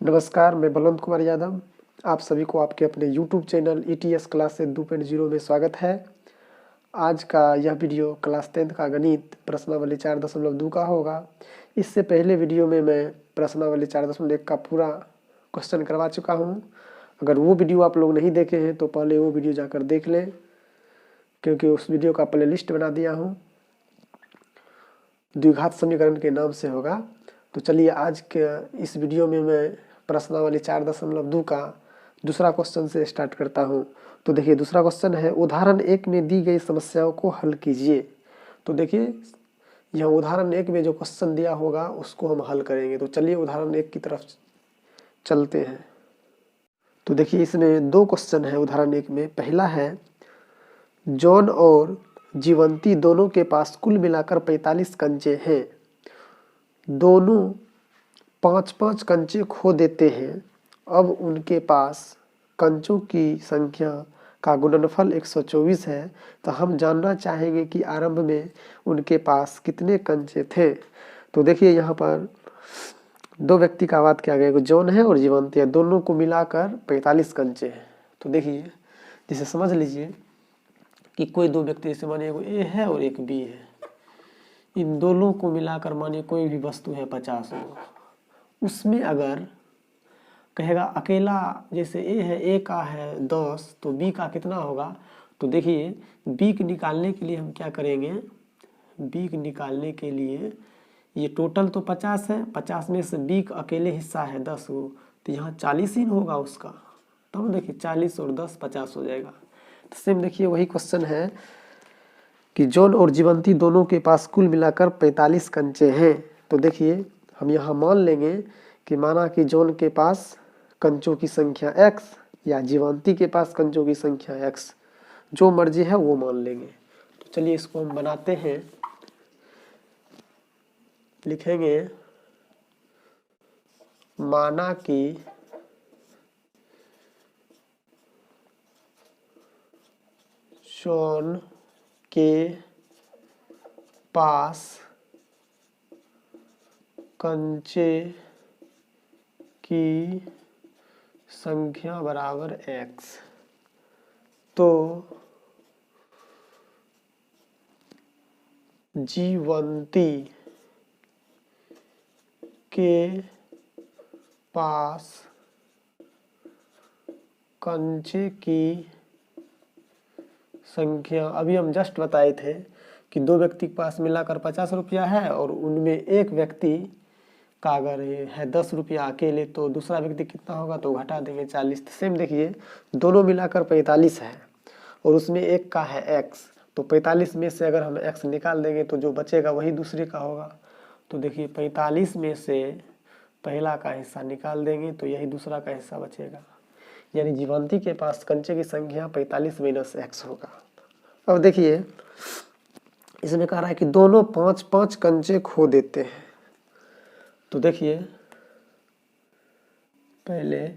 नमस्कार, मैं बलवंत कुमार यादव। आप सभी को आपके अपने YouTube चैनल ETS क्लासेस 2.0 में स्वागत है। आज का यह वीडियो क्लास 10th का गणित प्रश्नावली 4.2 का होगा। इससे पहले वीडियो में मैं प्रश्नावली 4.1 का पूरा क्वेश्चन करवा चुका हूं। अगर वो वीडियो आप लोग नहीं देखे हैं तो पहले वो वीडियो जाकर देख लें, क्योंकि उस वीडियो का प्ले लिस्ट बना दिया हूँ। द्विघात समीकरण के नाम से होगा। तो चलिए आज के इस वीडियो में मैं प्रश्नावली 4.2 का दूसरा क्वेश्चन से स्टार्ट करता हूं। तो देखिए, दूसरा क्वेश्चन है उदाहरण 1 में दी गई समस्याओं को हल कीजिए। तो देखिए, यह उदाहरण 1 में जो क्वेश्चन दिया होगा उसको हम हल करेंगे। तो चलिए उदाहरण 1 की तरफ चलते हैं। तो देखिए, इसमें दो क्वेश्चन है उदाहरण 1 में। पहला है, जॉन और जीवंती दोनों के पास कुल मिलाकर 45 कंचे हैं। दोनों 5-5 कंचे खो देते हैं। अब उनके पास कंचों की संख्या का गुणनफल 124 है। तो हम जानना चाहेंगे कि आरंभ में उनके पास कितने कंचे थे। तो देखिए, यहाँ पर दो व्यक्ति का बात किया गया, जॉन है और जीवंती है, दोनों को मिलाकर 45 कंचे हैं। तो देखिए, जिसे समझ लीजिए कि कोई दो व्यक्ति, जैसे मानिए एगो ए है और एक बी है, इन दोनों को मिलाकर मानिए कोई भी वस्तु है 50 गो। उसमें अगर कहेगा अकेला, जैसे ए है, ए का है 10, तो बी का कितना होगा। तो देखिए, बी को निकालने के लिए हम क्या करेंगे, बी को निकालने के लिए ये टोटल तो 50 है, 50 में से बी का अकेले हिस्सा है 10 गो, तो यहाँ 40 ही होगा उसका। तब देखिए 40 और 10 50 हो जाएगा। तो सेम देखिए वही क्वेश्चन है कि जॉन और जीवंती दोनों के पास कुल मिलाकर 45 कंचे हैं। तो देखिए, हम यहाँ मान लेंगे कि माना कि जॉन के पास कंचों की संख्या x या जीवंती के पास कंचों की संख्या x, जो मर्जी है वो मान लेंगे। तो चलिए इसको हम बनाते हैं। लिखेंगे, माना कि जॉन के पास कंचे की संख्या बराबर x, तो जीवंती के पास कंचे की संख्या, अभी हम जस्ट बताए थे कि दो व्यक्ति के पास मिलाकर 50 रुपया है और उनमें एक व्यक्ति का अगर है 10 रुपया अकेले, तो दूसरा व्यक्ति कितना होगा, तो घटा देंगे 40। सेम देखिए, दोनों मिलाकर 45 है और उसमें एक का है x, तो 45 में से अगर हम x निकाल देंगे तो जो बचेगा वही दूसरे का होगा। तो देखिए, 45 में से पहला का हिस्सा निकाल देंगे तो यही दूसरा का हिस्सा बचेगा। यानी जीवंती के पास कंचे की संख्या 45 माइनस x होगा। अब देखिए, इसमें कह रहा है कि दोनों 5-5 कंचे खो देते हैं। तो देखिए, पहले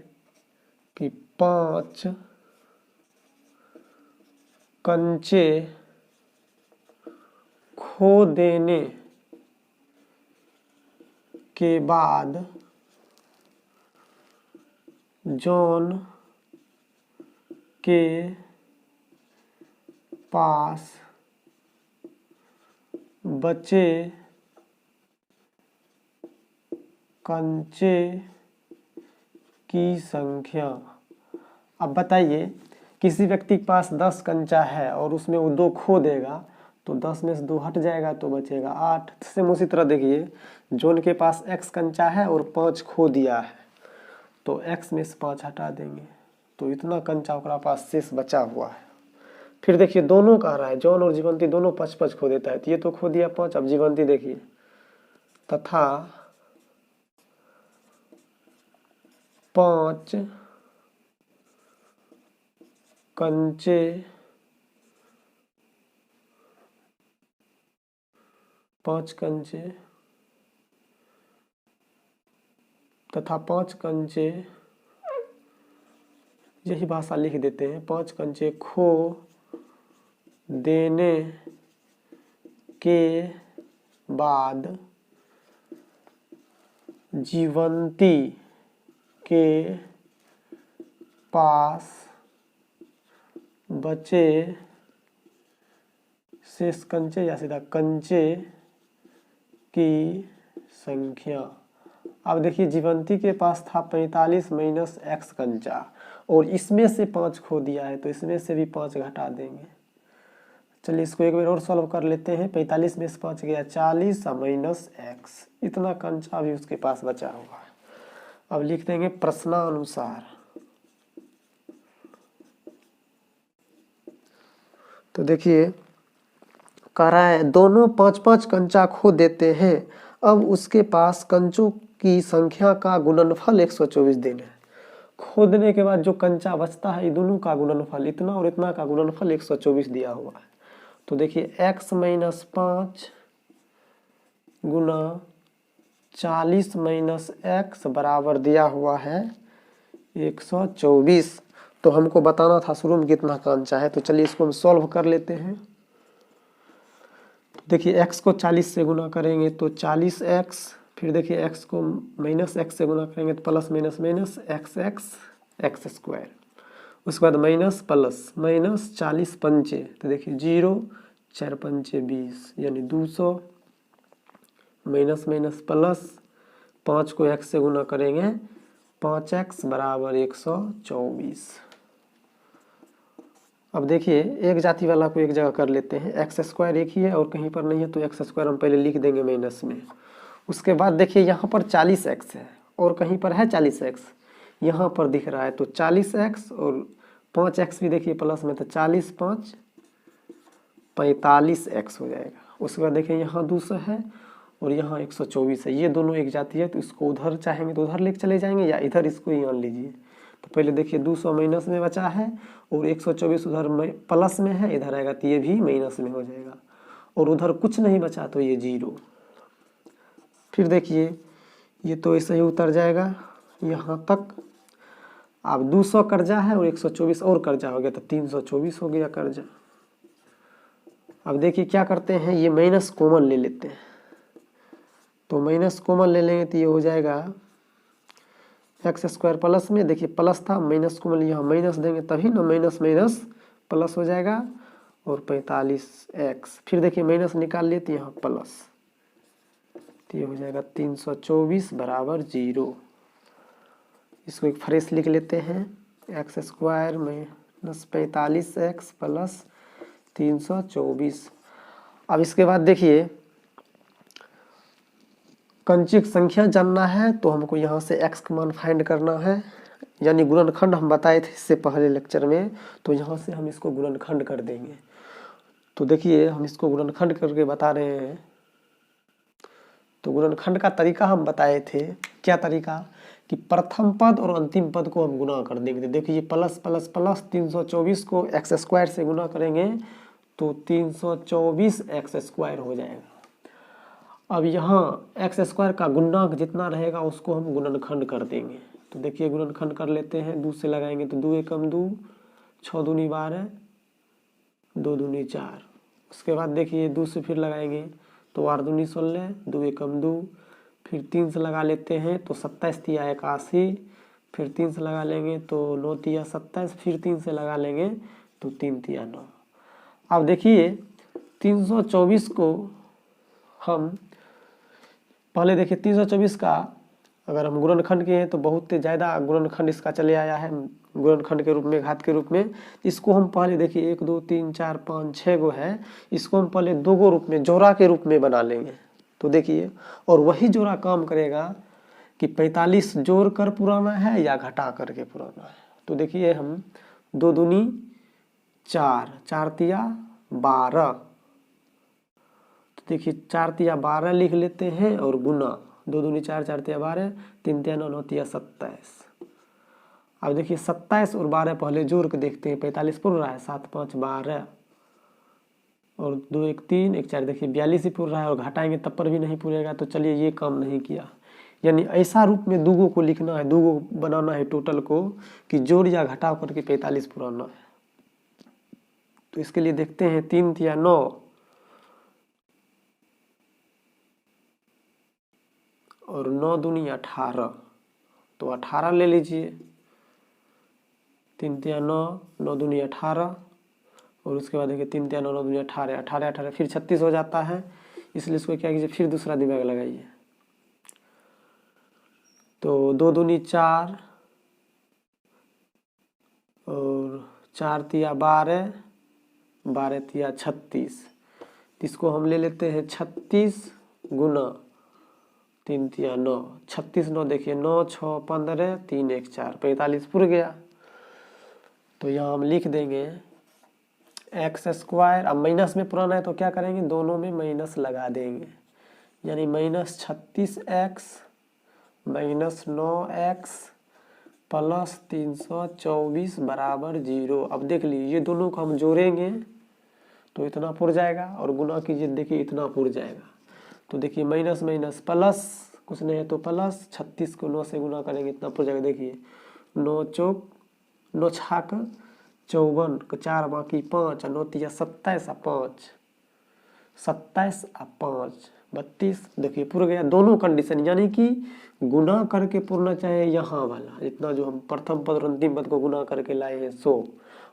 कि 5 कंचे खो देने के बाद जॉन के पास बचे कंचे की संख्या। अब बताइए, किसी व्यक्ति के पास 10 कंचा है और उसमें वो 2 खो देगा, तो 10 में से 2 हट जाएगा तो बचेगा 8। सेम उसी तरह देखिए, जॉन के पास x कंचा है और 5 खो दिया है, तो x में से 5 हटा देंगे तो इतना कंचा ओकरा पास शेष बचा हुआ है। फिर देखिए, दोनों कह रहा है, जॉन और जीवंती दोनों 5-5 खो देता है, तो ये तो खो दिया 5। अब जीवंती देखिए, तथा 5 कंचे तथा 5 कंचे, यही भाषा लिख देते हैं, 5 कंचे खो देने के बाद जीवंती के पास बचे शेष कंचे या सीधा कंचे की संख्या। अब देखिए जीवंती के पास था 45 माइनस एक्स कंचा और इसमें से 5 खो दिया है तो इसमें से भी 5 घटा देंगे। चलिए इसको एक बार और सॉल्व कर लेते हैं। 45 में से 5 गया 40 माइनस एक्स, इतना कंचा भी उसके पास बचा हुआ है। अब लिख देंगे प्रश्नानुसार। तो देखिए कह रहा है दोनों 5-5 कंचा खो देते हैं, अब उसके पास कंचों की संख्या का गुणनफल 124 दिन है। खोदने के बाद जो कंचा बचता है ये दोनों का गुणनफल, इतना और इतना का गुणनफल 124 दिया हुआ है। तो देखिए x माइनस 5 गुना 40 माइनस एक्स बराबर दिया हुआ है 124। तो हमको बताना था शुरू में कितना कंचा है। तो चलिए इसको हम सॉल्व कर लेते हैं। तो देखिए x को 40 से गुना करेंगे तो 40x, फिर देखिए x को माइनस एक्स से गुना करेंगे तो plus minus minus x square, उसके बाद माइनस प्लस माइनस 40 पंचे, तो देखिए 0 4 पंचे 20 यानी 200 माइनस माइनस प्लस 5 को x से गुना करेंगे 5x बराबर 124। अब देखिए एक जाति वाला को एक जगह कर लेते हैं। एक्स स्क्वायर एक ही है और कहीं पर नहीं है तो एक्स स्क्वायर हम पहले लिख देंगे माइनस में। उसके बाद देखिए यहाँ पर 40x है और कहीं पर है 40x, यहाँ पर दिख रहा है तो 40x और 5x भी देखिए प्लस में, तो 40 5 45x हो जाएगा। उसके बाद देखिए यहाँ 200 है और यहाँ 124 है, ये दोनों एक जाति है तो इसको उधर चाहेंगे तो उधर लेके चले जाएंगे या इधर इसको ही मान लीजिए। तो पहले देखिए 200 माइनस में बचा है और 124 उधर प्लस में है, इधर आएगा तो ये भी माइनस में हो जाएगा और उधर कुछ नहीं बचा तो ये 0। फिर देखिए ये तो ऐसे ही उतर जाएगा यहाँ तक। अब 200 कर्जा है और 124 और कर्जा हो गया तो 324 हो गया कर्जा। अब देखिए क्या करते हैं, ये माइनस कॉमन ले लेते हैं। तो माइनस कॉमन ले लेंगे तो ये हो जाएगा एक्स स्क्वायर प्लस में, देखिए प्लस था माइनस कॉमन यहाँ माइनस देंगे तभी ना माइनस माइनस प्लस हो जाएगा और 45x, फिर देखिए माइनस निकाल लिए तो यहाँ प्लस, तो ये हो जाएगा 324 बराबर 0। इसको एक फ्रेश लिख लेते हैं, x square minus 45x plus 324। अब इसके बाद देखिए कंची की संख्या जानना है तो हमको यहाँ से x का मान फाइंड करना है, यानी गुणनखंड हम बताए थे इससे पहले लेक्चर में, तो यहाँ से हम इसको गुणनखंड कर देंगे। तो देखिए हम इसको गुणनखंड करके बता रहे हैं। तो गुणनखंड का तरीका हम बताए थे, क्या तरीका कि प्रथम पद और अंतिम पद को हम गुना कर देंगे। देखिए प्लस प्लस प्लस 324 को एक्स स्क्वायर से गुना करेंगे तो 324 एक्स स्क्वायर हो जाएगा। अब यहाँ एक्स स्क्वायर का गुणक जितना रहेगा उसको हम गुणनखंड कर देंगे। तो देखिए गुणनखंड कर लेते हैं, 2 से लगाएंगे तो 2 एकम 2, 6 दूनी 12, 2 दूनी 4। उसके बाद देखिए 2 से फिर लगाएंगे तो 8 दूनी 16, 2 एकम 2, फिर 3 से लगा लेते हैं तो 27 तिया 81, फिर 3 से लगा लेंगे तो 9 तिया 27, फिर 3 से लगा लेंगे तो 3 तिया 9। अब देखिए 324 को हम पहले देखिए 324 का अगर हम गुणनखंड किए हैं तो बहुत ज़्यादा गुणनखंड इसका चले आया है गुणनखंड के रूप में, घात के रूप में। इसको हम पहले देखिए 1 2 3 4 5 6 गो है, इसको हम पहले 2 गो रूप में जोड़ा के रूप में बना लेंगे। तो देखिए और वही जोड़ा काम करेगा कि 45 जोड़ कर पुराना है या घटा करके पुराना है। तो देखिए हम 2 दूनी 4, 4 तिया 12, तो देखिए 4 तिया 12 लिख लेते हैं और गुना 2 दूनी 4, 4 तिया 12, 3 तिया 9, 9 तिया 27। अब देखिए 27 और 12 पहले जोड़ के देखते हैं, 45 पुर रहा है, 7 5 12 और 2 1 3 1 4, देखिए 42 ही पुर रहा है और घटाएंगे तब पर भी नहीं पूरेगा। तो चलिए ये काम नहीं किया, यानी ऐसा रूप में 2 गो को लिखना है, 2 गो बनाना है टोटल को कि जोड़ या घटाव करके 45 पुराना है। तो इसके लिए देखते हैं 3 तिया 9 और 9 दूनी 18, तो 18 ले लीजिए, 3 तिया 9, 9 दूनी 18, और उसके बाद देखिए 3 तिया 9, 9 दूनी 18, 18 18 फिर 36 हो जाता है। इसलिए इसको क्या कीजिए, फिर दूसरा दिमाग लगाइए। तो 2 दूनी 4 और 4 तिया 12, 12 तिया 36। इसको हम ले लेते हैं 36 गुना 3 तिया 9, 36 9 देखिए 9 6 15, 3 1 4, 45 पुर गया। तो यहाँ हम लिख देंगे एक्स स्क्वायर। अब माइनस में पुराना है तो क्या करेंगे, दोनों में माइनस लगा देंगे, यानी minus 36x minus 9x plus 324 बराबर 0। अब देख लीजिए ये दोनों को हम जोड़ेंगे तो इतना पुर जाएगा, और गुना कीजिए देखिए इतना पुर जाएगा। तो देखिए माइनस माइनस प्लस, कुछ नहीं है तो प्लस, 36 को 9 से गुना करेंगे इतना पुर जाएगा। देखिए 9 चौक 9 छाक 54 को 4 बाकी 5, 9 तिया 27 आ 5, 27 आ 5 32। देखिए पुर गया दोनों कंडीशन, यानी कि गुना करके पुरना चाहिए यहाँ वाला, जितना जो हम प्रथम पद और अंतिम पद को गुना करके लाए हैं 100,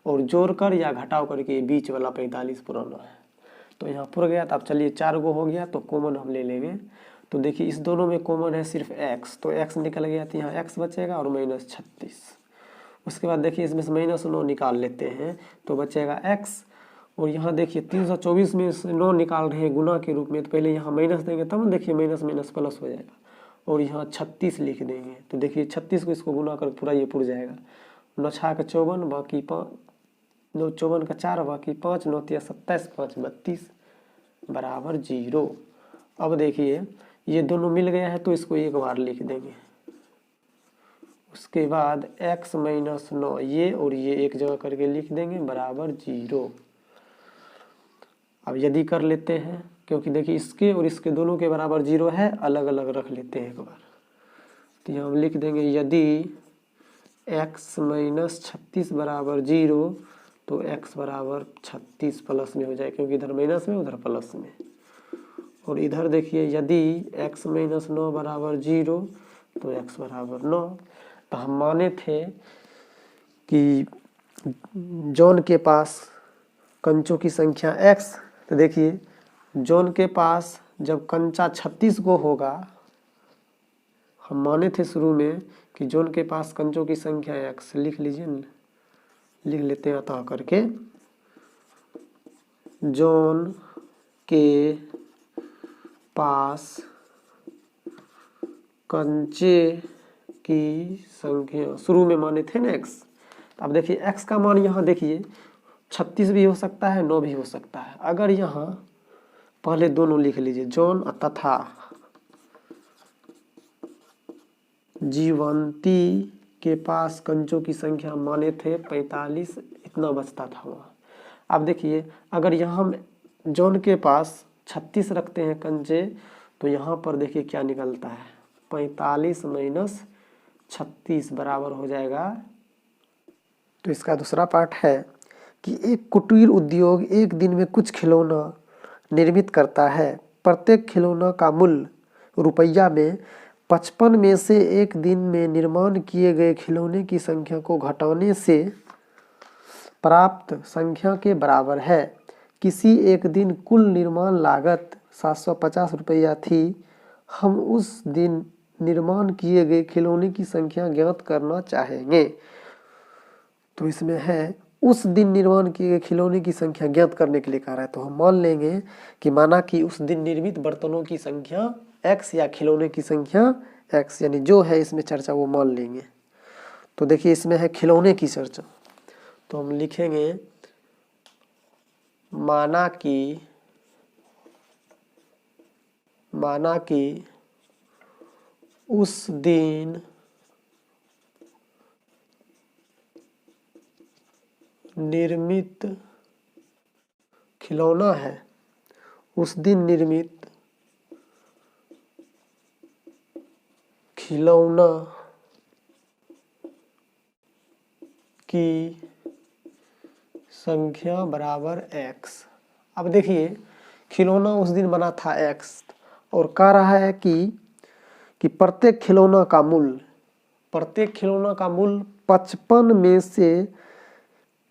और जोड़कर या घटाव करके बीच वाला 45 पुराना है। तो यहाँ पुर गया। तो अब चलिए 4 गो हो गया, तो कॉमन हम ले लेंगे। तो देखिए इस दोनों में कॉमन है सिर्फ x, तो x निकल गया, तो यहाँ x बचेगा और माइनस 36। उसके बाद देखिए इसमें से माइनस 9 निकाल लेते हैं तो बचेगा x, और यहाँ देखिए 324 में से 9 निकाल रहे हैं गुना के रूप में, तो पहले यहाँ माइनस देंगे तब देखिए माइनस माइनस प्लस हो जाएगा, और यहाँ 36 लिख देंगे। तो देखिए 36 को इसको गुना कर पूरा ये पुर जाएगा। 9 छाक 54 बाकी 5, 9 54 का 4 बाकी 5, 9 तिया 27 5 32 बराबर 0। अब देखिए ये दोनों मिल गया है तो इसको एक बार लिख देंगे। उसके बाद x माइनस 9 ये और ये एक जगह करके लिख देंगे बराबर 0। अब यदि कर लेते हैं, क्योंकि देखिए इसके और इसके दोनों के बराबर 0 है, अलग अलग रख लेते हैं एक बार। तो यहाँ हम लिख देंगे यदि x माइनस 36 बराबर 0, तो x बराबर 36 प्लस में हो जाए, क्योंकि इधर माइनस में उधर प्लस में। और इधर देखिए यदि x माइनस 9 बराबर 0, तो x बराबर 9। तो हम माने थे कि जॉन के पास कंचों की संख्या x, तो देखिए जॉन के पास जब कंचा 36 को होगा, हम माने थे शुरू में कि जॉन के पास कंचों की संख्या x, लिख लीजिए, लिख लेते हैं अतः करके। जॉन के पास कंचे की संख्या शुरू में माने थे ना x। अब देखिए x का मान यहाँ देखिए 36 भी हो सकता है, 9 भी हो सकता है। अगर यहाँ पहले दोनों लिख लीजिए, जॉन तथा जीवंती के पास कंचों की संख्या माने थे 45, इतना बचता था वहाँ। अब देखिए अगर यहाँ हम जॉन के पास 36 रखते हैं कंचे, तो यहाँ पर देखिए क्या निकलता है, 45 माइनस 36 बराबर हो जाएगा। तो इसका दूसरा पार्ट है कि एक कुटीर उद्योग एक दिन में कुछ खिलौना निर्मित करता है। प्रत्येक खिलौना का मूल्य रुपया में 55 में से एक दिन में निर्माण किए गए खिलौने की संख्या को घटाने से प्राप्त संख्या के बराबर है। किसी एक दिन कुल निर्माण लागत 750 रुपया थी। हम उस दिन निर्माण किए गए खिलौने की संख्या ज्ञात करना चाहेंगे। तो इसमें है उस दिन निर्माण किए गए खिलौने की संख्या ज्ञात करने के लिए कह रहा है। तो हम मान लेंगे कि माना कि उस दिन निर्मित बर्तनों की संख्या x या खिलौने की संख्या x, यानी जो है इसमें चर्चा वो मान लेंगे। तो देखिए इसमें है खिलौने की चर्चा, तो हम लिखेंगे माना कि उस दिन निर्मित खिलौना है, उस दिन निर्मित खिलौना की संख्या बराबर x। अब देखिए खिलौना उस दिन बना था x, और कह रहा है कि प्रत्येक खिलौना का मूल्य प्रत्येक खिलौना का मूल्य 55 में से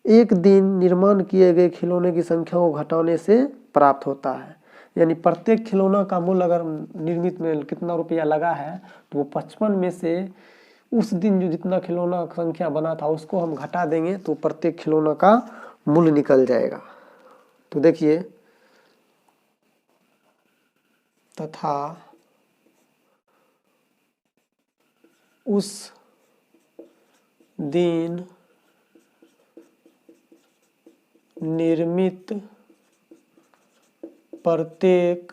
एक दिन निर्माण किए गए खिलौने की संख्या को घटाने से प्राप्त होता है। यानी प्रत्येक खिलौना का मूल्य अगर निर्मित में कितना रुपया लगा है तो वो 55 में से उस दिन जो जितना खिलौना संख्या बना था उसको हम घटा देंगे तो प्रत्येक खिलौना का मूल्य निकल जाएगा। तो देखिए, तथा उस दिन निर्मित प्रत्येक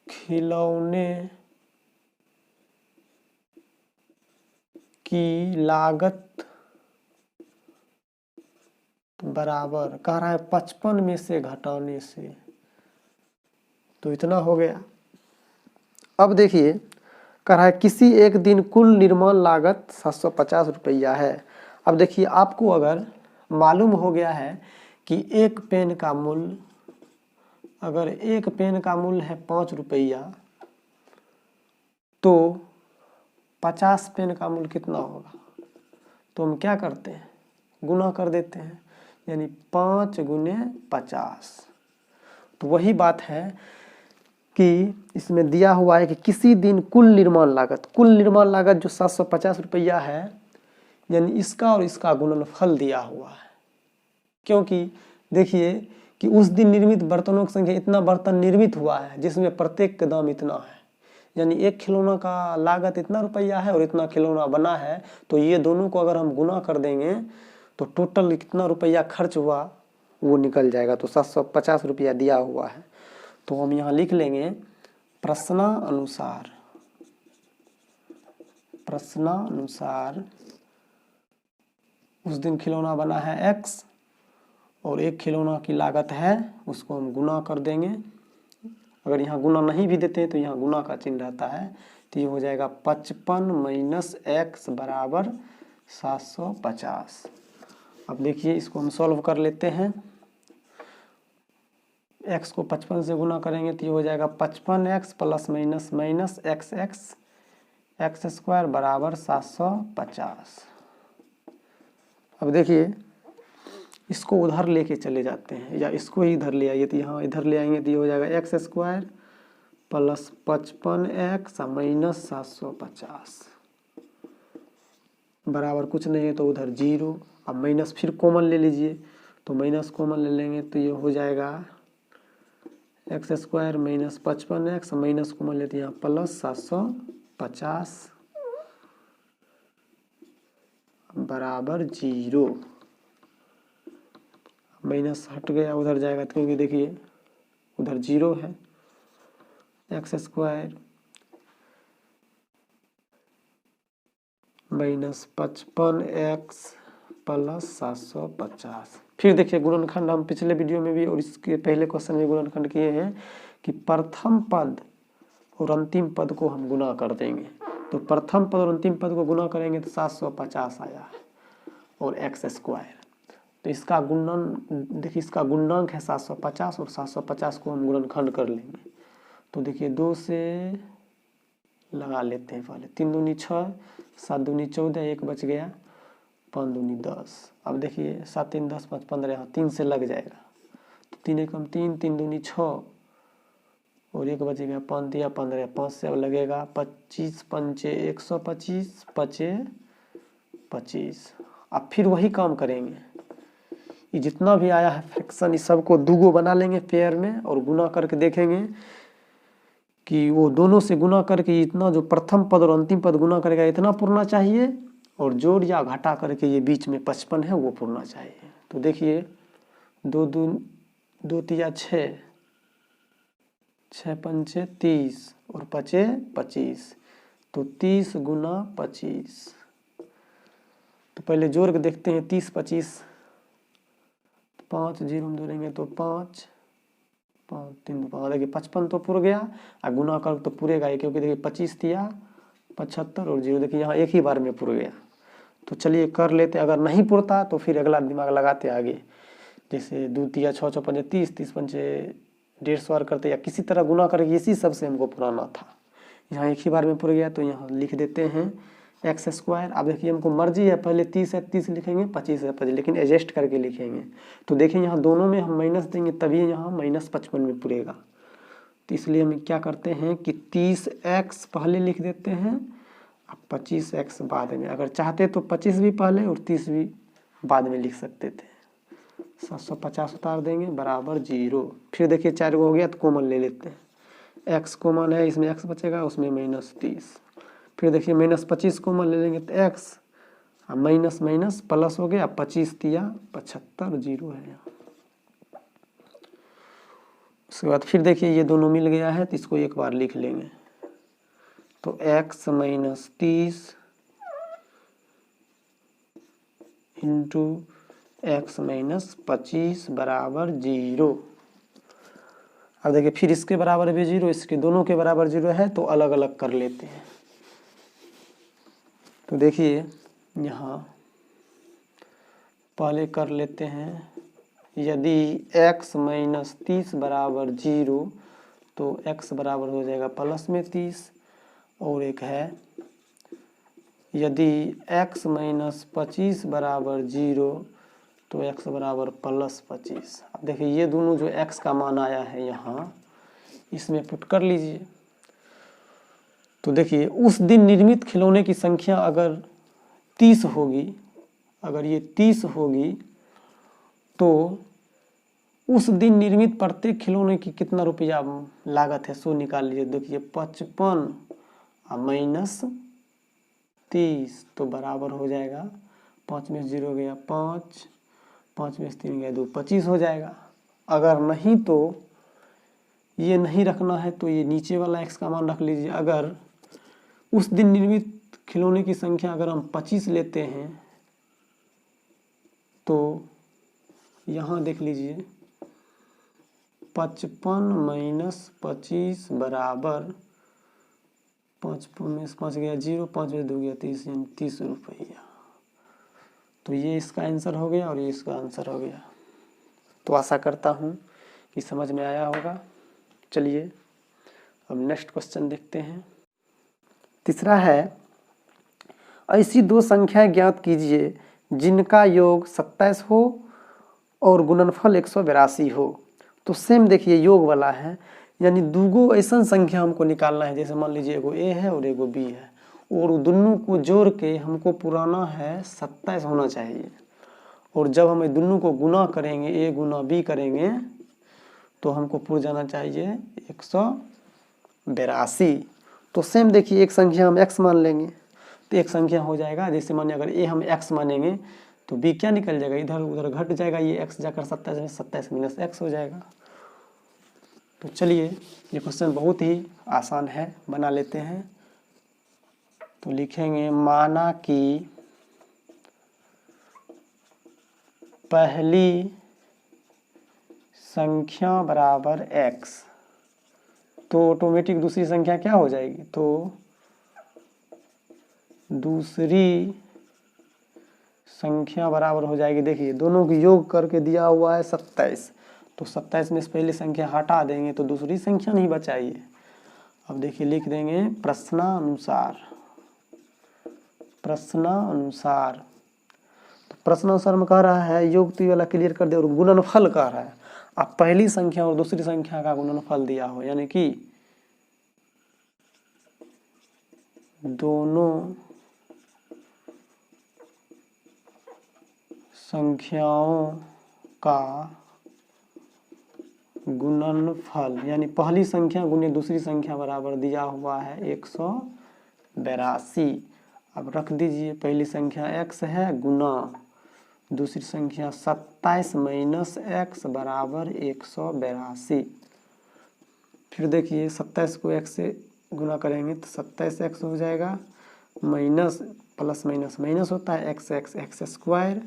खिलौने की लागत बराबर, कह रहा है 55 में से घटाने से, तो इतना हो गया। अब देखिए, कह रहा है किसी एक दिन कुल निर्माण लागत 750 रुपया है। अब देखिए, आपको अगर मालूम हो गया है कि एक पेन का मूल्य, अगर एक पेन का मूल्य है 5 रुपया तो 50 पेन का मूल्य कितना होगा? तो हम क्या करते हैं, गुना कर देते हैं, यानी 5 गुने 50। तो वही बात है कि इसमें दिया हुआ है कि किसी दिन कुल निर्माण लागत जो 750 रुपया है, यानी इसका और इसका गुणनफल दिया हुआ है। क्योंकि देखिए कि उस दिन निर्मित बर्तनों की संख्या, इतना बर्तन निर्मित हुआ है जिसमें प्रत्येक का दाम इतना है, यानी एक खिलौना का लागत इतना रुपया है और इतना खिलौना बना है, तो ये दोनों को अगर हम गुना कर देंगे तो टोटल कितना रुपया खर्च हुआ वो निकल जाएगा। तो 750 रुपया दिया हुआ है, तो हम यहाँ लिख लेंगे प्रश्नानुसार उस दिन खिलौना बना है x और एक खिलौना की लागत है, उसको हम गुना कर देंगे। अगर यहाँ गुना नहीं भी देते हैं तो यहाँ गुना का चिन्ह रहता है, तो ये हो जाएगा 55 माइनस x बराबर 750। अब देखिए, इसको हम सॉल्व कर लेते हैं। x को 55 से गुना करेंगे तो ये हो जाएगा 55x plus minus minus x square बराबर 750। अब देखिए, इसको उधर लेके चले जाते हैं या इसको ही इधर ले आइए, तो यहाँ इधर ले आएंगे तो ये हो जाएगा x square plus 55x minus 750 बराबर कुछ नहीं है तो उधर 0। अब माइनस फिर कॉमन ले लीजिए, तो माइनस कॉमन ले लेंगे तो ये हो जाएगा x square minus 55x minus common लेते हैं यहाँ प्लस 750 बराबर 0। माइनस हट गया, उधर जाएगा तो क्योंकि देखिए उधर 0 है। x square minus 55x plus 750। फिर देखिए गुणनखंड हम पिछले वीडियो में भी और इसके पहले क्वेश्चन में गुणनखंड किए हैं कि प्रथम पद और अंतिम पद को हम गुना कर देंगे। तो प्रथम पद और अंतिम पद को गुना करेंगे तो 750 आया है और x स्क्वायर। तो इसका गुणन देखिए, इसका गुणनांक है 750 और 750 को हम गुणनखंड कर लेंगे। तो देखिए 2 से लगा लेते हैं पहले, 3 दूनी 6, 7 दूनी 14, 1 बच गया, 5 दूनी 10। अब देखिए 7 3 10 5 15, यहाँ 3 से लग जाएगा तो 3 एकम 3, 3 दूनी 6 और 1 बचेगा, 5 दिया 15, 5 से अब लगेगा 25 पंचे 125 पचे 25। अब फिर वही काम करेंगे, ये जितना भी आया है फ्रैक्शन इस सबको दूगो बना लेंगे पेयर में और गुना करके देखेंगे कि वो दोनों से गुना करके इतना जो प्रथम पद और अंतिम पद गुना करेगा इतना पुरना चाहिए और जोड़ या घटा करके ये बीच में 55 है वो पुरना चाहिए। तो देखिए 2 तिया 6, 6 पंचे 30 और पचे 25, तो 30 गुना 25। तो पहले जोड़ के देखते हैं 30 25, 5 0 में जोड़ेंगे तो 5 5 3 5, देखिए 55 तो पुर गया, और गुना कर तो पुरेगा ही क्योंकि देखिए 25 दिया 75 और 0, देखिए यहाँ एक ही बार में पुर गया। तो चलिए कर लेते, अगर नहीं पुरता तो फिर अगला दिमाग लगाते आगे, जैसे 2 तिया 6 6 पंचे 30, 30 पंचे 150 करते या किसी तरह गुना करके इसी सब से हमको पुराना था, यहाँ एक ही बार में पुर गया, तो यहाँ लिख देते हैं एक्स स्क्वायर। अब देखिए हमको मर्जी है, पहले 30 है 30 लिखेंगे, 25 है 25, लेकिन एडजस्ट करके लिखेंगे। तो देखिए यहाँ दोनों में हम माइनस देंगे तभी यहाँ -55 में पुरेगा। तो इसलिए हम क्या करते हैं कि 30x पहले लिख देते हैं, अब 25x बाद में। अगर चाहते तो 25 भी पहले और 30 भी बाद में लिख सकते थे। 750 उतार देंगे बराबर 0। फिर देखिए 4 हो गया तो कॉमन ले लेते हैं, x कॉमन है, इसमें x बचेगा, उसमें -30। फिर देखिए -25 कॉमन ले लेंगे तो x, माइनस माइनस प्लस हो गया, 25 तिया 75, 0 है यहाँ। उसके बाद फिर देखिए ये दोनों मिल गया है तो इसको एक बार लिख लेंगे, तो x -30 इंटू x -25 बराबर 0। अब देखिए फिर इसके बराबर भी 0, इसके दोनों के बराबर 0 है, तो अलग अलग कर लेते हैं। तो देखिए यहाँ पहले कर लेते हैं, यदि x -30 बराबर 0 तो x बराबर हो जाएगा +30। और एक है यदि x -25 बराबर 0 तो x बराबर +25। अब देखिए ये दोनों जो x का मान आया है यहाँ, इसमें पुट कर लीजिए। तो देखिए उस दिन निर्मित खिलौने की संख्या अगर 30 होगी, अगर ये 30 होगी तो उस दिन निर्मित प्रत्येक खिलौने की कितना रुपया लागत है सो निकाल लीजिए। देखिए 55 -30 तो बराबर हो जाएगा, 5 में 0 गया 5, 5 में 3 गया 2, 25 हो जाएगा। अगर नहीं तो ये नहीं रखना है तो ये नीचे वाला x का मान रख लीजिए। अगर उस दिन निर्मित खिलौने की संख्या अगर हम 25 लेते हैं तो यहाँ देख लीजिए 55 - 25 बराबर 5 में 5 गया 0, 5 में 2 गया 30, 30 रुपया। तो ये इसका आंसर हो गया और ये इसका आंसर हो गया। तो आशा करता हूँ कि समझ में आया होगा। चलिए अब नेक्स्ट क्वेश्चन देखते हैं। तीसरा है, ऐसी दो संख्याएं ज्ञात कीजिए जिनका योग 27 हो और गुणनफल 182 हो। तो सेम देखिए योग वाला है, यानी दूगो ऐसा संख्या हमको निकालना है। जैसे मान लीजिए एगो a है और एगो b है, और दोनों को जोड़ के हमको पुराना है 27 होना चाहिए। और जब हम दोनों को गुना करेंगे, a गुना b करेंगे, तो हमको पुर जाना चाहिए 182। तो सेम देखिए एक संख्या हम x मान लेंगे तो एक संख्या हो जाएगा। जैसे मानिए अगर a हम x मानेंगे तो b क्या निकल जाएगा, इधर उधर घट जाएगा, ये x जाकर 27 में 27 - x हो जाएगा। तो चलिए ये क्वेश्चन बहुत ही आसान है, बना लेते हैं। तो लिखेंगे, माना कि पहली संख्या बराबर x, तो ऑटोमेटिक दूसरी संख्या क्या हो जाएगी, तो दूसरी संख्या बराबर हो जाएगी। देखिए दोनों की योग करके दिया हुआ है 27, तो 27 में से पहली संख्या हटा देंगे तो दूसरी संख्या नहीं बचाइए। अब देखिए लिख देंगे प्रश्नानुसार, प्रश्नानुसार। तो प्रश्नानुसार में कह रहा है, योग तो वाला क्लियर कर दे, और गुणनफल कह रहा है। अब पहली संख्या और दूसरी संख्या का गुणनफल दिया हो, यानी कि दोनों संख्याओं का गुणनफल, यानी पहली संख्या गुने दूसरी संख्या बराबर दिया हुआ है 182। अब रख दीजिए, पहली संख्या x है गुना दूसरी संख्या 27 - x बराबर 182। फिर देखिए 27 को x से गुना करेंगे तो 27x हो जाएगा, माइनस प्लस माइनस माइनस होता है, x स्क्वायर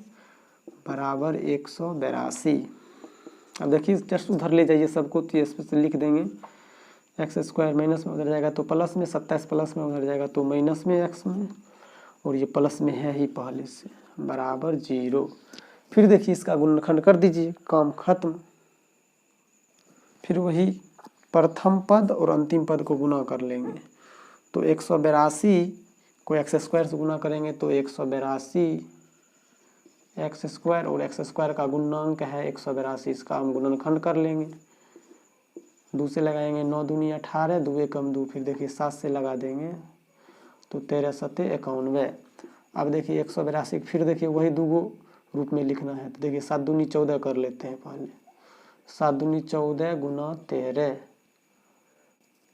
बराबर 182। अब देखिए जस्ट उधर ले जाइए सबको, तो इस पर लिख देंगे एक्स स्क्वायर माइनस में उधर जाएगा तो प्लस में, 27 प्लस में उधर जाएगा तो माइनस में x में, और ये प्लस में है ही पहले से, बराबर 0। फिर देखिए इसका गुणनखंड कर दीजिए, काम खत्म। फिर वही प्रथम पद और अंतिम पद को गुना कर लेंगे तो 182 को एक्स स्क्वायर से गुना करेंगे तो 182 एक्स स्क्वायर, और एक्स स्क्वायर का गुणनांक है 182, इसका हम गुणनखंड कर लेंगे। 2 से लगाएंगे 9 दूनी 18, 2 एकम 2, फिर देखिए 7 से लगा देंगे तो 13 सत्ते 91। अब देखिए 182 फिर देखिए वही 2 रूप में लिखना है, तो देखिए 7 दूनी 14 कर लेते हैं पहले। 7 दूनी 14 गुना 13,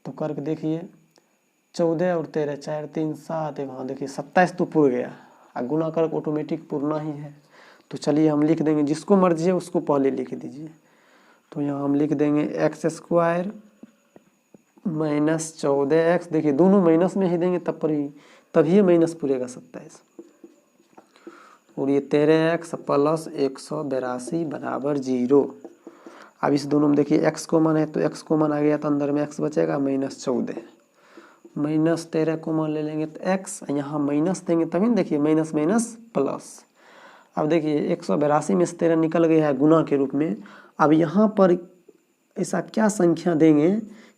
तो करके देखिए 14 और 13 4 3 7, वहाँ देखिए 27 तो पुर गया, और गुना कर ऑटोमेटिक पुरना ही है। तो चलिए हम लिख देंगे, जिसको मर्जी है उसको पहले लिख दीजिए। तो यहाँ हम लिख देंगे एक्स स्क्वायर माइनस 14x, देखिए दोनों माइनस में ही देंगे तभी माइनस पुरेगा 27, और ये 13x प्लस 182 बराबर 0। अब इस दोनों में देखिए x कॉमन है तो x कॉमन आ गया, तो अंदर में x बचेगा माइनस 14, माइनस 13 कॉमन ले लेंगे तो x, यहाँ माइनस देंगे तभी देखिए माइनस माइनस प्लस। अब देखिए 182 में से 13 निकल गया है गुना के रूप में। अब यहाँ पर ऐसा क्या संख्या देंगे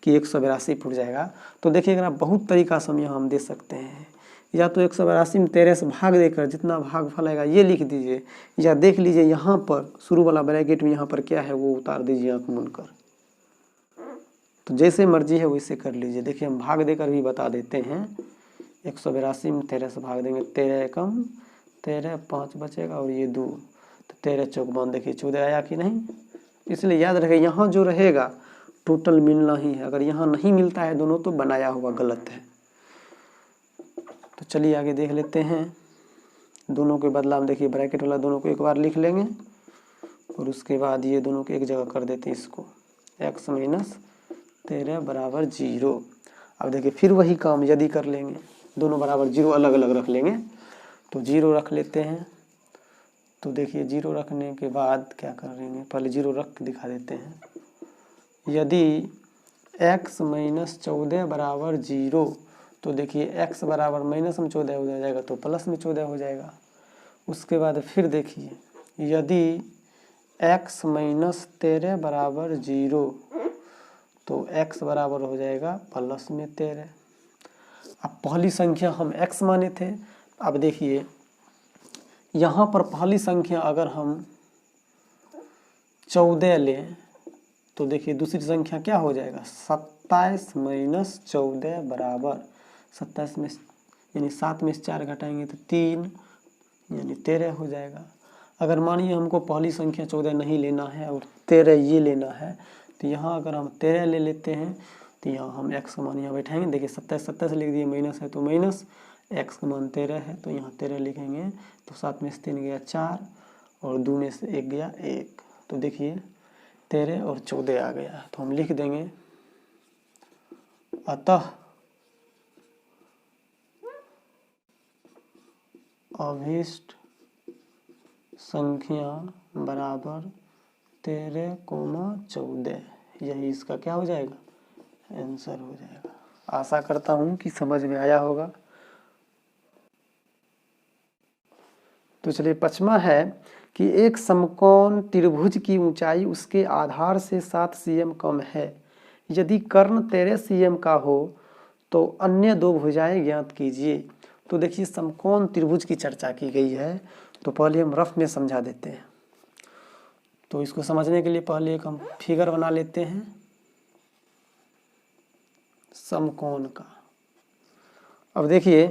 कि 182 फुट जाएगा, तो देखिएगा बहुत तरीका से हम दे सकते हैं। या तो 182 में 13 से भाग देकर जितना भागफल आएगा ये लिख दीजिए, या देख लीजिए यहाँ पर शुरू वाला ब्रैकेट में यहाँ पर क्या है वो उतार दीजिए आँख मूंद कर। तो जैसे मर्जी है वैसे कर लीजिए। देखिए हम भाग देकर भी बता देते हैं। 182 में 13 से भाग देंगे, 13 एकम 13, 5 बचेगा और ये 2, तो 13 चौक बन देखिए 14 आया कि नहीं। इसलिए याद रखे यहाँ जो रहेगा टोटल मिलना ही है, अगर यहाँ नहीं मिलता है दोनों तो बनाया हुआ गलत है। तो चलिए आगे देख लेते हैं। दोनों के बदला हम देखिए ब्रैकेट वाला दोनों को एक बार लिख लेंगे, और उसके बाद ये दोनों को एक जगह कर देते हैं इसको, x माइनस 13 बराबर 0। अब देखिए फिर वही काम यदि कर लेंगे, दोनों बराबर 0 अलग अलग रख लेंगे, तो 0 रख लेते हैं। तो देखिए 0 रखने के बाद क्या करेंगे, पहले 0 रख के दिखा देते हैं। यदि x माइनस 14 बराबर 0, तो देखिए x बराबर माइनस में 14 हो जाएगा तो प्लस में 14 हो जाएगा। उसके बाद फिर देखिए यदि x माइनस 13 बराबर 0, तो x बराबर हो जाएगा प्लस में 13। अब पहली संख्या हम x माने थे, अब देखिए यहाँ पर पहली संख्या अगर हम 14 लें तो देखिए दूसरी संख्या क्या हो जाएगा, 27 माइनस 14 बराबर 27 में यानी 7 में से 4 घटाएंगे तो 3 यानी 13 हो जाएगा। अगर मानिए हमको पहली संख्या 14 नहीं लेना है और 13 ये लेना है, तो यहाँ अगर हम 13 ले लेते हैं तो यहाँ हम x का मान यहाँ बैठाएंगे। देखिए 27 लिख दिए, माइनस है तो माइनस, x का मान 13 है तो यहाँ 13 लिखेंगे, तो 7 में से 3 गया 4 और 2 में से 1 गया 1, तो देखिए 13 और 14 आ गया। तो हम लिख देंगे अतः अभीष्ट संख्या बराबर 13,14, यही इसका क्या हो जाएगा, आंसर हो जाएगा। आशा करता हूँ कि समझ में आया होगा। तो चलिए पचमा है कि एक समकोण त्रिभुज की ऊंचाई उसके आधार से 7 cm कम है। यदि कर्ण 13 cm का हो तो अन्य 2 भुजाएं ज्ञात कीजिए। तो देखिए समकोण त्रिभुज की चर्चा की गई है, तो पहले हम रफ में समझा देते हैं। तो इसको समझने के लिए पहले एक हम फिगर बना लेते हैं समकोण का। अब देखिए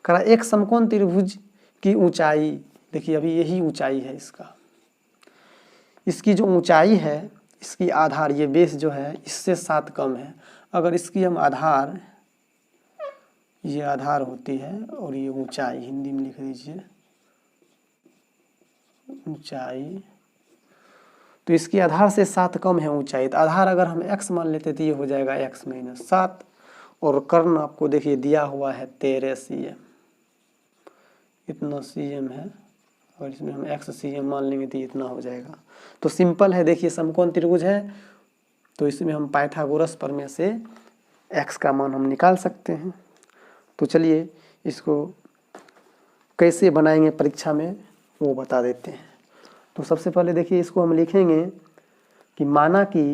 करा एक समकोण त्रिभुज की ऊंचाई, देखिए अभी यही ऊंचाई है इसका, इसकी जो ऊंचाई है इसकी आधार ये बेस जो है इससे 7 कम है। अगर इसकी हम आधार, ये आधार होती है और ये ऊंचाई हिंदी में लिख दीजिए ऊंचाई, तो इसकी आधार से 7 कम है ऊंचाई। तो आधार अगर हम x मान लेते तो ये हो जाएगा x माइनस 7, और कर्ण आपको देखिए दिया हुआ है 13 cm, इतना cm है, और इसमें हम x cm मान लेंगे तो इतना हो जाएगा। तो सिंपल है, देखिए समकोण त्रिभुज है तो इसमें हम पाइथागोरस प्रमेय से x का मान हम निकाल सकते हैं। तो चलिए इसको कैसे बनाएंगे परीक्षा में वो बता देते हैं। तो सबसे पहले देखिए इसको हम लिखेंगे कि माना कि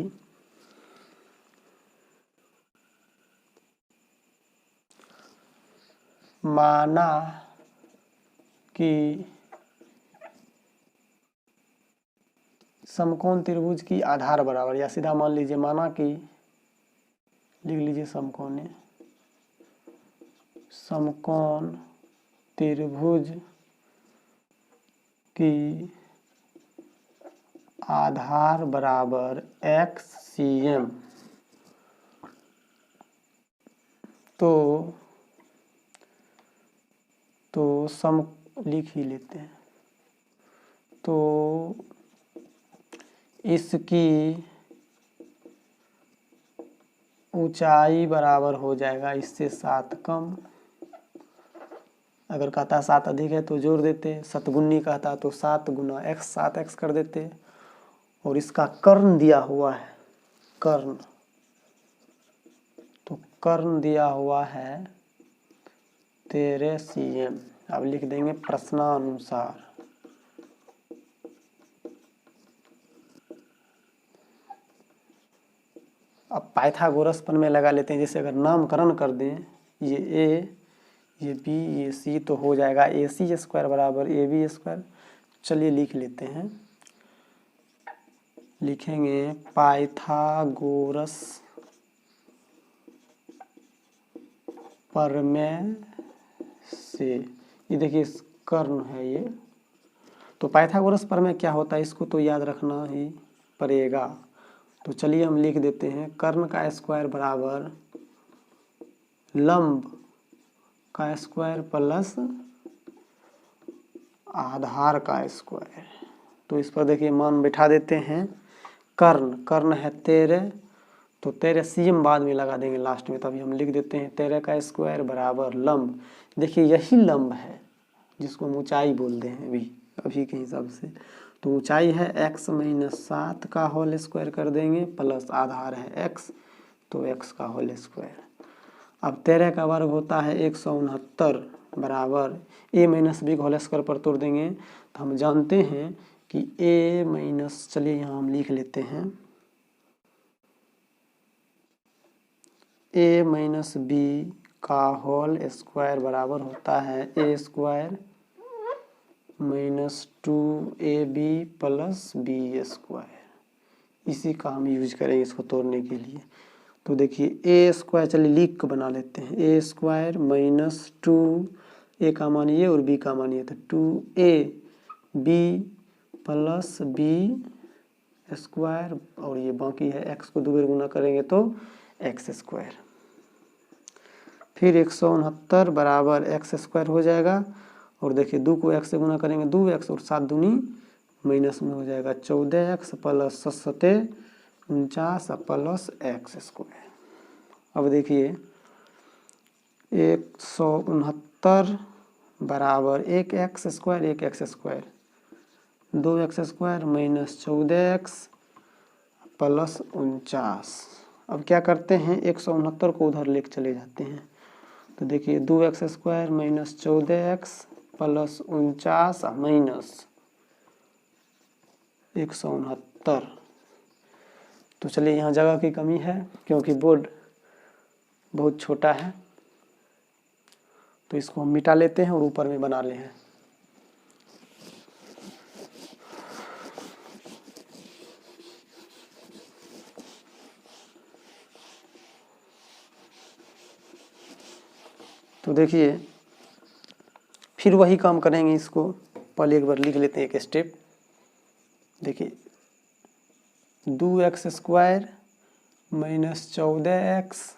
माना कि समकोण त्रिभुज की आधार बराबर, या सीधा मान लीजिए माना कि, लिख लीजिए समकोण त्रिभुज की आधार बराबर XCM, तो सम लिख ही लेते हैं। तो इसकी ऊंचाई बराबर हो जाएगा इससे 7 कम। अगर कहता 7 अधिक है तो जोड़ देते, शतगुनी कहता तो 7 गुना x 7x कर देते। और इसका कर्ण दिया हुआ है, कर्ण, तो कर्ण दिया हुआ है 13 cm। अब लिख देंगे प्रश्नानुसार। अब पाइथागोरस प्रमेय लगा लेते हैं। जैसे अगर नामकरण कर दें, ये a, ये b, ये c, तो हो जाएगा AC स्क्वायर बराबर AB स्क्वायर। चलिए लिख लेते हैं, लिखेंगे पाइथागोरस प्रमेय से, ये देखिए कर्ण है ये। तो पाइथागोरस प्रमेय क्या होता है इसको तो याद रखना ही पड़ेगा। तो चलिए हम लिख देते हैं, कर्ण का स्क्वायर बराबर लंब का स्क्वायर प्लस आधार का स्क्वायर। तो इस पर देखिए मान बिठा देते हैं। कर्ण है 13, तो 13 cm बाद में लगा देंगे लास्ट में, तभी हम लिख देते हैं 13 का स्क्वायर बराबर लंब। देखिए यही लंब है जिसको हम ऊंचाई बोलते हैं अभी के हिसाब से। तो ऊंचाई है x - 7 का होल स्क्वायर कर देंगे, प्लस आधार है x, तो x का होल स्क्वायर। अब 13 का वर्ग होता है 169 बराबर a - b होल स्क्वायर पर तोड़ देंगे। तो हम जानते हैं कि a माइनस, चलिए यहाँ हम लिख लेते हैं, a - b का होल स्क्वायर बराबर होता है a square -2ab plus b square. इसी का हम यूज करेंगे इसको तोड़ने के लिए। तो देखिए a स्क्वायर, चलिए लिख कर बना लेते हैं, a स्क्वायर -2, a का मान ये और b का मान ये, तो 2ab प्लस b स्क्वायर, और ये बाकी है x को 2 बार गुना करेंगे तो x स्क्वायर। फिर 169 बराबर x स्क्वायर हो जाएगा। और देखिए 2 को x से गुना करेंगे 2x, और 7 दूनी माइनस में हो जाएगा 14x plus 7 49 plus x square. अब देखिए 169 बराबर 1x square 1x square 2x square minus 14x plus 49। अब क्या करते हैं, 169 को उधर लेके चले जाते हैं। तो देखिए 2x square minus 14x plus 49 minus 169। तो चलिए यहाँ जगह की कमी है क्योंकि बोर्ड बहुत छोटा है, तो इसको हम मिटा लेते हैं और ऊपर में बना ले हैं। तो देखिए फिर वही काम करेंगे, इसको पहले एक बार लिख लेते हैं एक स्टेप। देखिए 2x स्क्वायर माइनस 14x,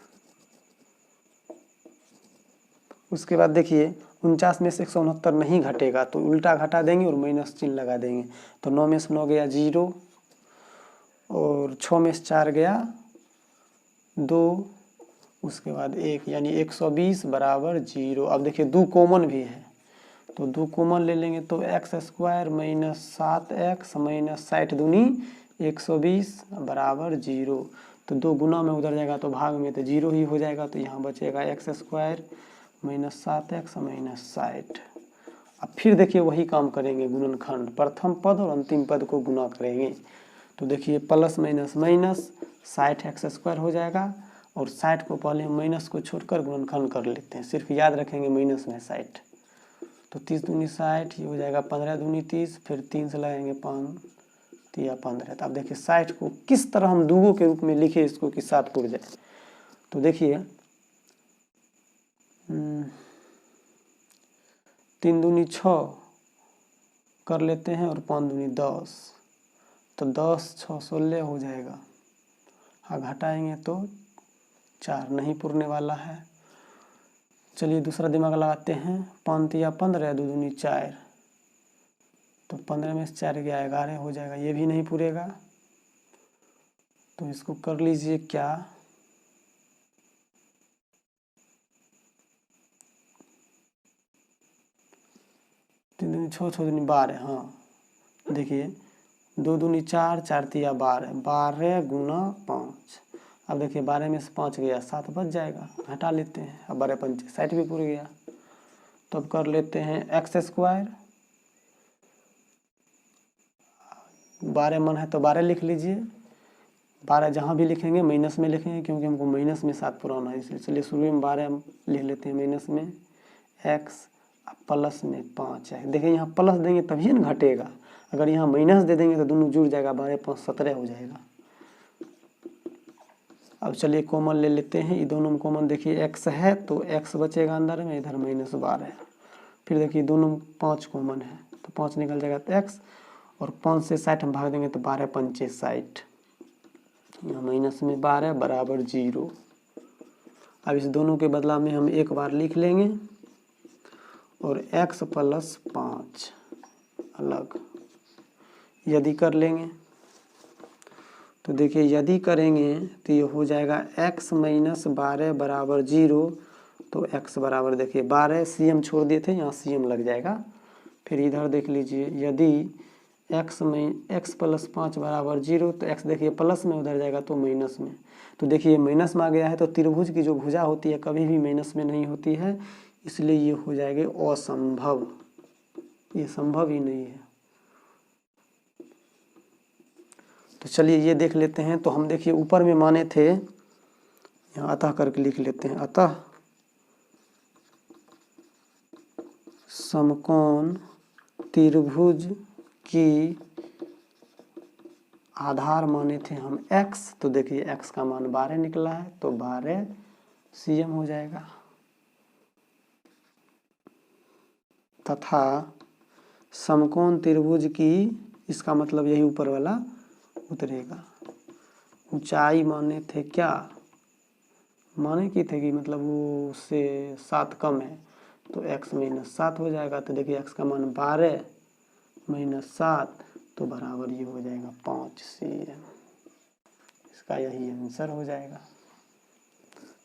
उसके बाद देखिए 49 में से 169 नहीं घटेगा तो उल्टा घटा देंगे और माइनस चिन्ह लगा देंगे। तो 9 में से 9 गया 0, और 6 में से 4 गया 2, उसके बाद 1, यानी 120 बराबर 0। अब देखिए 2 कॉमन भी है, तो 2 कॉमन ले लेंगे तो x square minus 7x minus 60 दूनी 120 बराबर 0। तो 2 गुना में उधर जाएगा तो भाग में तो 0 ही हो जाएगा। तो यहाँ बचेगा x square minus 7x minus 60। अब फिर देखिए वही काम करेंगे, गुणनखंड, प्रथम पद और अंतिम पद को गुना करेंगे। तो देखिए plus minus minus 60x square हो जाएगा, और 60 को पहले हम माइनस को छोड़कर गुणनखंड कर लेते हैं, सिर्फ याद रखेंगे माइनस में 60। तो 30 दूनी 60, ये हो जाएगा 15 दूनी 30, फिर 3 से लगाएंगे 5 या 15। तो अब देखिए 60 को किस तरह हम दुगो के रूप में लिखे इसको कि 7 पुर जाए। तो देखिए 3 दूनी 6 कर लेते हैं और 5 दूनी 10, तो 10 6 16 हो जाएगा। हाँ घटाएंगे तो 4 नहीं पुरने वाला है। चलिए दूसरा दिमाग लगाते हैं। 5 या 15, 2 दूनी 4, तो 15 में से 4 गया 11 हो जाएगा, ये भी नहीं पूरेगा। तो इसको कर लीजिए क्या, 3 दूनी 6, 6 दूनी 12। हाँ देखिए 2 दूनी 4, 4 तिया 12, 12 गुना 5। अब देखिए 12 में से 5 गया 7 बच जाएगा, हटा लेते हैं। अब 12 पंचे 60 भी पूरे गया। तो अब कर लेते हैं x स्क्वायर, 12 मन है तो 12 लिख लीजिए। 12 जहाँ भी लिखेंगे माइनस में लिखेंगे, क्योंकि हमको माइनस में 7 पुराना है, इसलिए चलिए शुरू में 12 हम लिख लेते हैं माइनस में x, प्लस में 5 है। देखिए यहाँ प्लस देंगे तभी न घटेगा, अगर यहाँ माइनस दे देंगे तो दोनों जुड़ जाएगा, 12 5 17 हो जाएगा। अब चलिए कॉमन ले लेते हैं, ये दोनों में कॉमन देखिए x है तो x बचेगा अंदर में, इधर -12। फिर देखिए दोनों में 5 कॉमन है तो 5 निकल जाएगा तो x, और 5 से 60 हम भाग देंगे तो 12 पंचे 60, यहाँ माइनस में 12 बराबर 0। अब इस दोनों के बदला में हम एक बार लिख लेंगे और x प्लस 5 अलग यदि कर लेंगे। तो देखिए यदि करेंगे तो ये हो जाएगा x माइनस 12 बराबर 0। तो x बराबर देखिए 12 CM छोड़ दिए थे, यहाँ CM लग जाएगा। फिर इधर देख लीजिए यदि x प्लस 5 बराबर 0, तो x देखिए प्लस में उधर जाएगा तो माइनस में। तो देखिए माइनस में आ गया है तो त्रिभुज की जो भुजा होती है कभी भी माइनस में नहीं होती है, इसलिए ये हो जाएगा असंभव, ये संभव ही नहीं है। तो चलिए ये देख लेते हैं। तो हम देखिए ऊपर में माने थे, यहाँ अतः करके लिख लेते हैं, अतः समकोण त्रिभुज की आधार माने थे हम x। तो देखिए x का मान 12 निकला है तो 12 CM हो जाएगा। तथा समकोण त्रिभुज की, इसका मतलब यही ऊपर वाला उतरेगा। ऊंचाई माने थे क्या, माने की थे कि मतलब वो उससे 7 कम है तो x माइनस 7 हो जाएगा। तो देखिए x का मान 12 माइनस 7 तो बराबर ये हो जाएगा 5 CM। इसका यही आंसर हो जाएगा।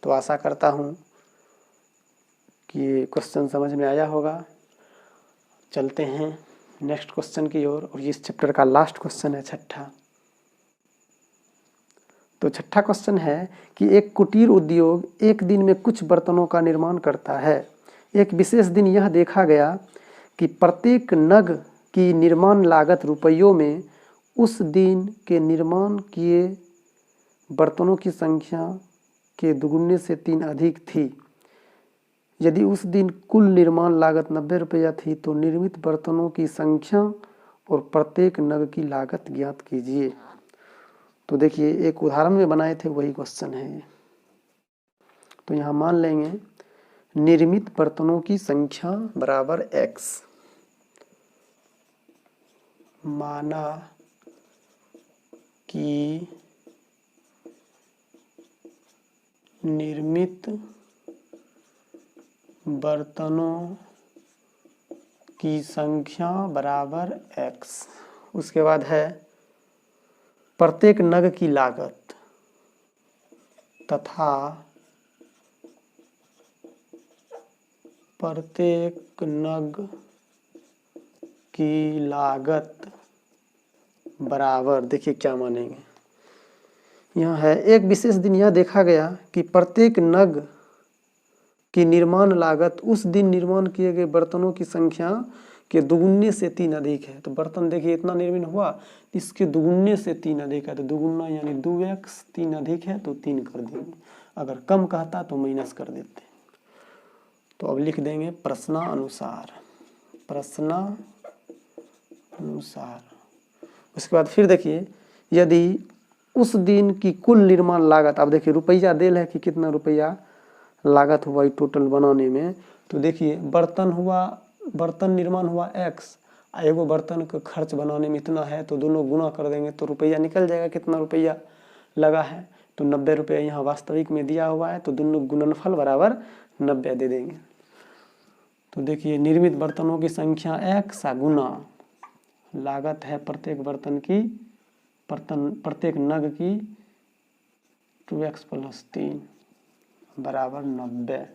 तो आशा करता हूँ कि ये क्वेश्चन समझ में आया होगा। चलते हैं नेक्स्ट क्वेश्चन की ओर, और इस चैप्टर का लास्ट क्वेश्चन है 6ठा। तो 6ठा क्वेश्चन है कि एक कुटीर उद्योग एक दिन में कुछ बर्तनों का निर्माण करता है। एक विशेष दिन यह देखा गया कि प्रत्येक नग की निर्माण लागत रुपयों में उस दिन के निर्माण किए बर्तनों की संख्या के दुगुने से 3 अधिक थी। यदि उस दिन कुल निर्माण लागत 90 रुपया थी तो निर्मित बर्तनों की संख्या और प्रत्येक नग की लागत ज्ञात कीजिए। तो देखिए एक उदाहरण में बनाए थे वही क्वेश्चन है ये। तो यहाँ मान लेंगे निर्मित बर्तनों की संख्या बराबर x, माना कि निर्मित बर्तनों की संख्या बराबर x। उसके बाद है प्रत्येक नग की लागत तथा प्रत्येक नग की लागत बराबर, देखिए क्या मानेंगे, यहाँ है एक विशेष दिन यह देखा गया कि प्रत्येक नग की निर्माण लागत उस दिन निर्माण किए गए बर्तनों की संख्या के दुगुने से 3 अधिक है। तो बर्तन देखिए इतना निर्मित हुआ, इसके दुगुने से 3 अधिक है, तो दुगुना यानी 2x, 3 अधिक है तो 3 कर देंगे। अगर कम कहता तो माइनस कर देते। तो अब लिख देंगे प्रश्नानुसार, प्रश्नानुसार। उसके बाद फिर देखिए, यदि उस दिन की कुल निर्माण लागत, अब देखिए रुपया देल है कि कितना रुपया लागत हुआ टोटल बनाने में। तो देखिए बर्तन निर्माण हुआ x, एगो बर्तन का खर्च बनाने में इतना है, तो दोनों गुना कर देंगे तो रुपया निकल जाएगा कितना रुपया लगा है। तो 90 रुपया यहाँ वास्तविक में दिया हुआ है, तो दोनों गुणनफल बराबर 90 दे देंगे। तो देखिए निर्मित बर्तनों की संख्या x गुना लागत है प्रत्येक बर्तन की, प्रत्येक नग की 2x + 3 बराबर 90।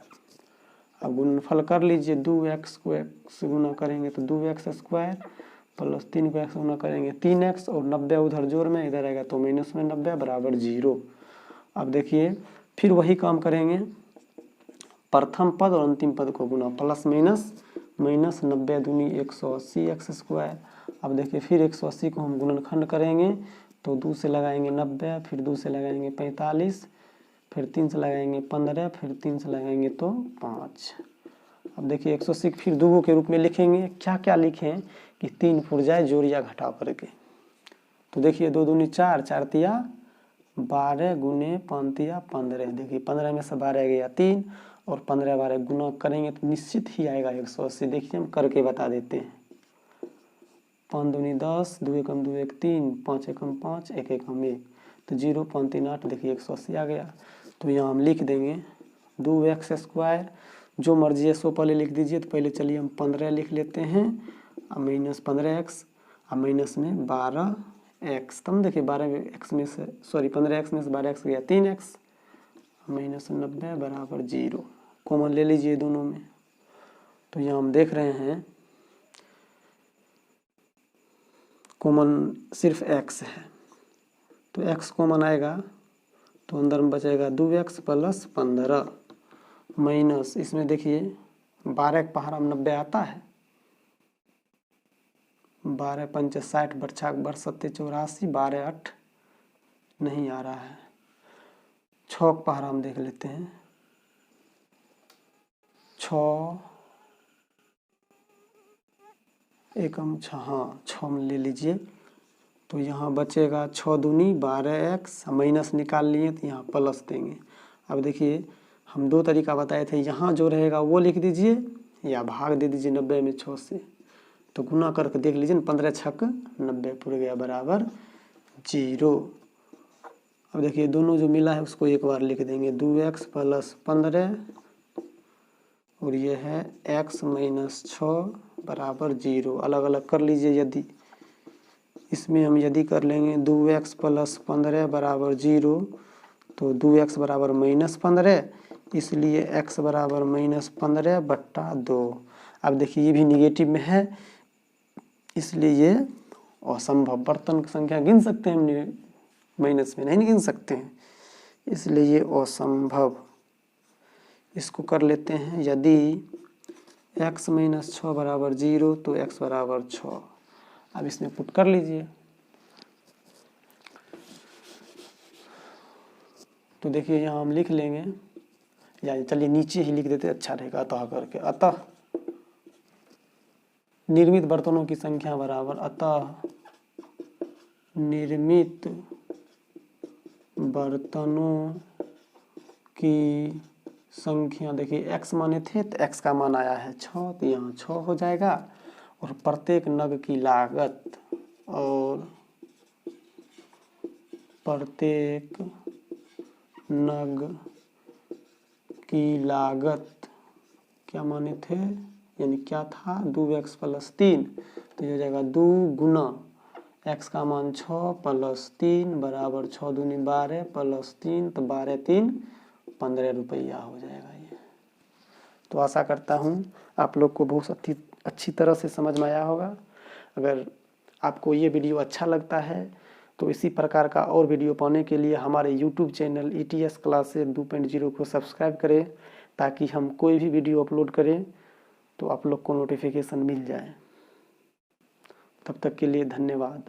अब गुणनफल कर लीजिए, 2x को x गुना करेंगे तो 2x² + 3 को x गुना करेंगे 3x, और 90 उधर जोड़ में इधर आएगा तो माइनस में 90 बराबर 0। अब देखिए फिर वही काम करेंगे, प्रथम पद और अंतिम पद को गुना, प्लस माइनस माइनस 90 दूनी 180 x²। अब देखिए फिर 180 को हम गुणनखंड करेंगे तो 2 से लगाएंगे 90, फिर 2 से लगाएंगे 45, फिर 3 से लगाएंगे 15, फिर 3 से लगाएंगे तो 5। अब देखिए 180 फिर दुगो के रूप में लिखेंगे। क्या क्या लिखें कि 3 पुरजाए जोड़िया घटाव करके। तो देखिए 2 दूनी 4, 4 तिया 12 गुने 5 तिया 15। देखिए 15 में से 12 गया 3, और 15 12 गुना करेंगे तो निश्चित ही आएगा 180। देखिए हम करके बता देते हैं। 5 दूनी 10, 2 एकम 2 1 3, 5 एकम 5, 1 एकम 1, तो 0 5 3 8। देखिए 180 आ गया। तो यहाँ हम लिख देंगे 2x², जो मर्जी है सो पहले लिख दीजिए। तो पहले चलिए हम 15 लिख लेते हैं, अब माइनस 15x, अब माइनस में 12x। तब देखिए 12x में से 15x में से 12x गया 3x, माइनस 90 बराबर 0। कॉमन ले लीजिए दोनों में। तो यहाँ हम देख रहे हैं कॉमन सिर्फ x है, तो x कॉमन आएगा तो अंदर में बचेगा 2x + 15 माइनस, इसमें देखिए 12 के पहाड़ा में 90 आता है, 12 पंच 60 बरछा 72 84, 12 8 नहीं आ रहा है। 6 के पहाड़ा में देख लेते हैं, 6 एकम 6, हाँ 6 में ले लीजिए। तो यहाँ बचेगा 6 दूनी 12x, माइनस निकाल लिए तो यहाँ प्लस देंगे। अब देखिए हम 2 तरीका बताए थे, यहाँ जो रहेगा वो लिख दीजिए या भाग दे दीजिए 90 में 6 से। तो गुना करके देख लीजिए, 15 छक 90 पूर गया बराबर 0। अब देखिए दोनों जो मिला है उसको एक बार लिख देंगे, 2x + 15 और ये है x - 6 बराबर 0। अलग अलग कर लीजिए। यदि इसमें हम यदि कर लेंगे 2x + 15 बराबर 0, तो 2x बराबर -15, इसलिए x बराबर -15/2। अब देखिए ये भी निगेटिव में है, इसलिए ये असंभव। बर्तन की संख्या गिन सकते हैं हम, माइनस में नहीं गिन सकते हैं, इसलिए ये असंभव। इसको कर लेते हैं, यदि x - 6 बराबर 0 तो x बराबर 6। अब इसमें पुट कर लीजिए। तो देखिए यहाँ हम लिख लेंगे, या चलिए नीचे ही लिख देते, अच्छा रहेगा अतः करके। अतः निर्मित बर्तनों की संख्या बराबर, अतः निर्मित बर्तनों की संख्या, देखिए x माने थे तो x का मान आया है 6, तो यहाँ 6 हो जाएगा। और प्रत्येक नग की लागत, और प्रत्येक नग की लागत क्या माने थे, यानी क्या था 2x + 3, तो ये हो जाएगा 2 गुना x का मान 6 + 3 बराबर 6 दूनी 12 + 3, तो 12 3 15 रुपया हो जाएगा ये। तो आशा करता हूँ आप लोग को बहुत अच्छी तरह से समझ में आया होगा। अगर आपको ये वीडियो अच्छा लगता है तो इसी प्रकार का और वीडियो पाने के लिए हमारे YouTube चैनल ETS क्लासेस 2.0 को सब्सक्राइब करें, ताकि हम कोई भी वीडियो अपलोड करें तो आप लोग को नोटिफिकेशन मिल जाए। तब तक के लिए धन्यवाद।